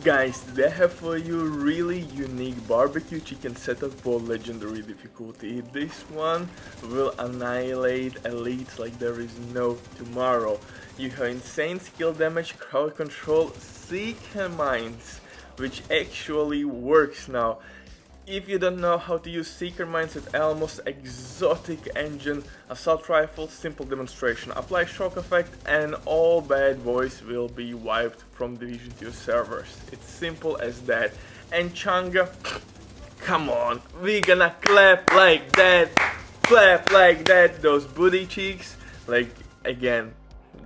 Guys, today I have for you really unique barbecue chicken setup for legendary difficulty. This one will annihilate elites like there is no tomorrow. You have insane skill damage, crowd control, seeker mines, which actually works now. If you don't know how to use Seeker Mines with Elmos, exotic engine, assault rifle, simple demonstration, apply shock effect and all bad boys will be wiped from Division 2 servers. It's simple as that. And Changa, come on, we gonna clap like that, those booty cheeks, like again.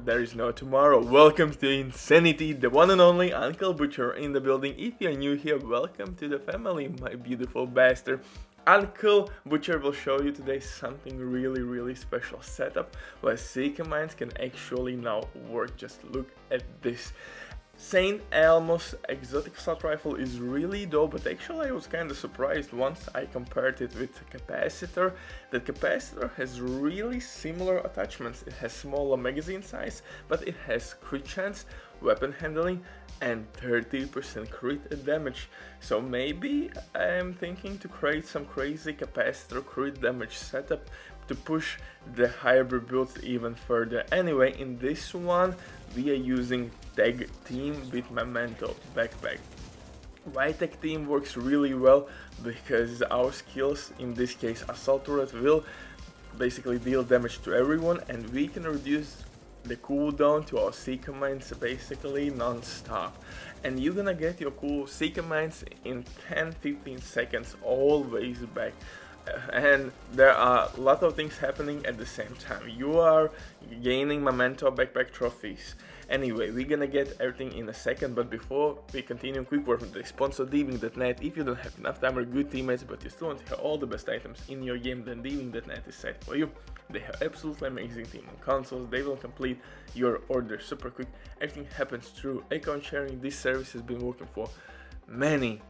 There is no tomorrow. Welcome to Insanity, the one and only Uncle Butcher in the building. If you're new here, welcome to the family, my beautiful bastard. Uncle Butcher will show you today something really special setup where Seeker Mines can actually now work. Just look at this. St. Elmos exotic assault rifle is really dope, but actually I was kinda surprised once I compared it with capacitor. The capacitor has really similar attachments. It has smaller magazine size, but it has crit chance, weapon handling and 30% crit damage. So maybe I am thinking to create some crazy capacitor crit damage setup to push the hybrid builds even further. Anyway, in this one we are using tag team with Memento backpack. Why tag team works really well? Because our skills, in this case assault turret, will basically deal damage to everyone and we can reduce the cooldown to our Seeker Mines basically non-stop. And you're gonna get your cool Seeker Mines in 10-15 seconds always back. And there are a lot of things happening at the same time. You are gaining Memento backpack trophies. Anyway, we're gonna get everything in a second, but before we continue, quick word from the sponsor Diving.net. If you don't have enough time or good teammates, but you still want to have all the best items in your game, then Diving.net is set for you. They have absolutely amazing team on consoles. They will complete your order super quick. Everything happens through account sharing. This service has been working for many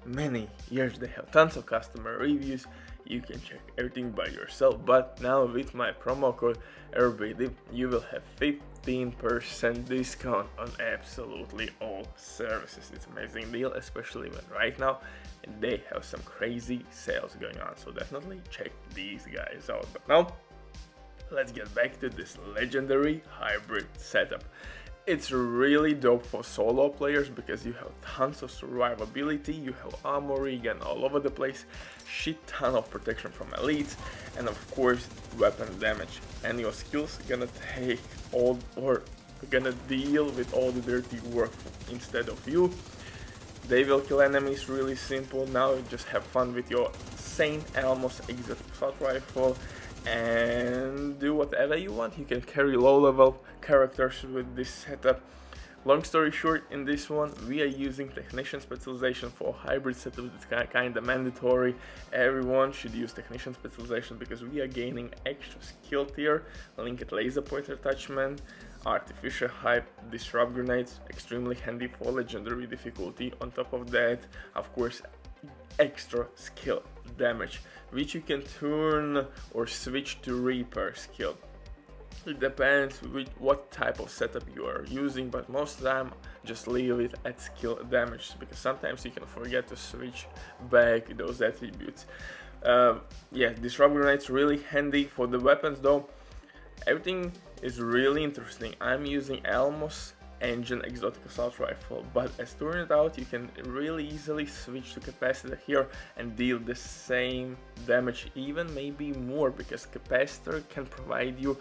years. They have tons of customer reviews. You can check everything by yourself, but now with my promo code RBD you will have 15% discount on absolutely all services. It's an amazing deal, especially when right now they have some crazy sales going on, so definitely check these guys out. But now let's get back to this legendary hybrid setup. It's really dope for solo players because you have tons of survivability, you have armory again all over the place, shit ton of protection from elites, and of course weapon damage. And your skills gonna take all, or gonna deal with all the dirty work instead of you. They will kill enemies really simple. Now just have fun with your St. Elmos exotic assault rifle and do whatever you want. You can carry low level characters with this setup. Long story short, in this one we are using technician specialization for hybrid setup. It's kinda mandatory. Everyone should use technician specialization because we are gaining extra skill tier, linked laser pointer attachment, artificial hype, disrupt grenades, extremely handy for legendary difficulty. On top of that, of course, extra skill damage, which you can turn or switch to repair skill. It depends with what type of setup you are using, but most of the time just leave it at skill damage because sometimes you can forget to switch back those attributes. Yeah, disrupt grenades really handy. For the weapons though, everything is really interesting. I'm using Elmos engine exotic assault rifle, but as turned out you can really easily switch to capacitor here and deal the same damage, even maybe more, because capacitor can provide you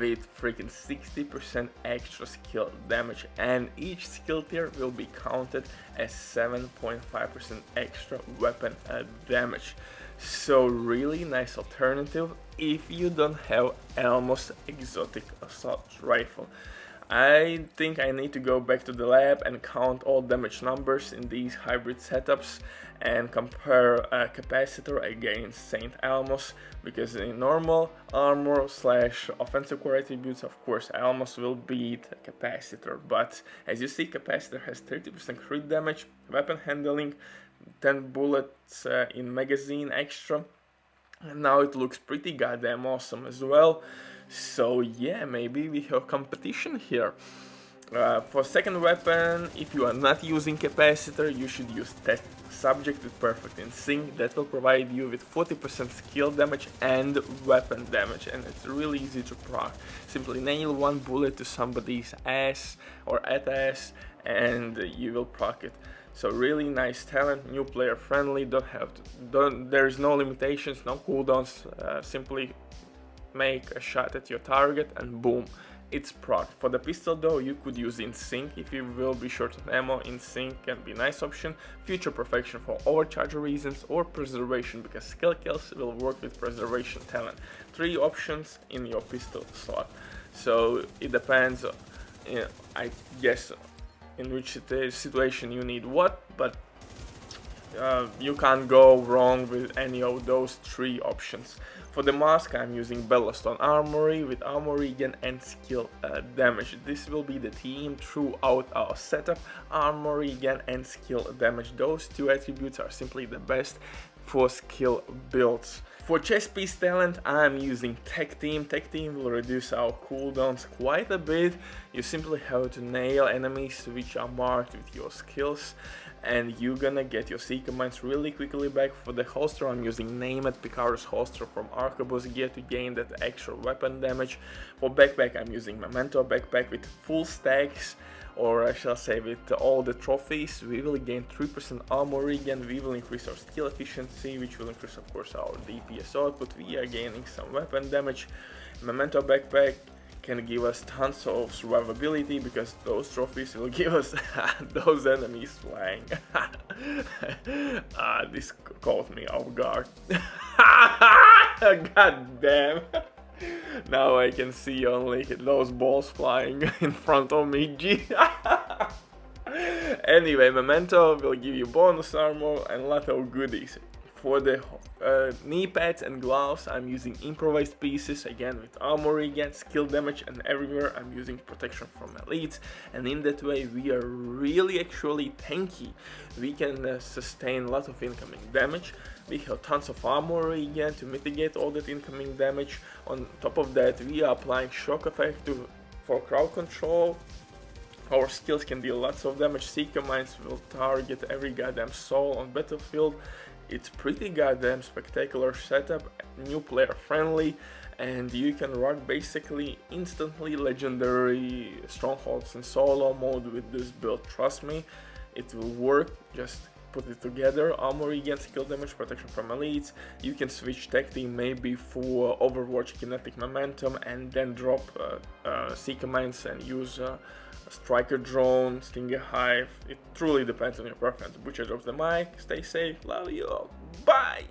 with freaking 60% extra skill damage, and each skill tier will be counted as 7.5% extra weapon damage. So really nice alternative if you don't have Elmos exotic assault rifle. I think I need to go back to the lab and count all damage numbers in these hybrid setups and compare a capacitor against St. Elmos, because in normal armor slash offensive core attributes, of course Elmos will beat capacitor, but as you see, capacitor has 30% crit damage, weapon handling, 10 bullets in magazine extra, and now it looks pretty goddamn awesome as well. So yeah, maybe we have competition here. For second weapon, if you are not using capacitor, you should use tech subject with perfect in sync. That will provide you with 40% skill damage and weapon damage, and it's really easy to proc. Simply nail one bullet to somebody's ass or at ass and you will proc it. So really nice talent, new player friendly, there's no limitations, no cooldowns, simply make a shot at your target and boom, it's proc. For the pistol though, you could use in sync if you will be short of ammo. In sync can be a nice option. Future perfection for overcharge reasons or preservation, because skill kills will work with preservation talent. 3 options in your pistol slot. So it depends, I guess, in which situation you need what, but you can't go wrong with any of those 3 options. For the mask, I'm using Bellastone Armory with armor regen and skill damage. This will be the theme throughout our setup: armor regen and skill damage. Those 2 attributes are simply the best for skill builds. For chest piece talent, I'm using Tech Team. Tech Team will reduce our cooldowns quite a bit. You simply have to nail enemies which are marked with your skills, and you're gonna get your Seeker Mines really quickly back. For the holster, I'm using Name It Picaro's holster from Arquebus gear to gain that extra weapon damage. For backpack, I'm using Memento backpack with full stacks, or I shall say with all the trophies. We will gain 3% armor regen, we will increase our skill efficiency, which will increase of course our DPS output. We are gaining some weapon damage. Memento backpack can give us tons of survivability, because those trophies will give us those enemies flying. This caught me off guard. God damn. Now I can see only those balls flying in front of me. Anyway, Memento will give you bonus armor and a lot of goodies. For the knee pads and gloves, I'm using improvised pieces, again with armor regen, skill damage, and everywhere I'm using protection from elites, and in that way we are really actually tanky. We can sustain a lot of incoming damage. We have tons of armor regen to mitigate all that incoming damage. On top of that, we are applying shock effect for crowd control. Our skills can deal lots of damage. Seeker Mines will target every goddamn soul on battlefield. It's pretty goddamn spectacular setup, new player friendly, and you can rock basically instantly legendary strongholds in solo mode with this build. Trust me, it will work. Just put it together. Armor regen, skill damage, protection from elites. You can switch tech team maybe for Overwatch kinetic momentum, and then drop Seeker Mines and use Striker Drone, Stinger Hive. It truly depends on your preference. Butcher drops the mic. Stay safe. Love you all. Bye!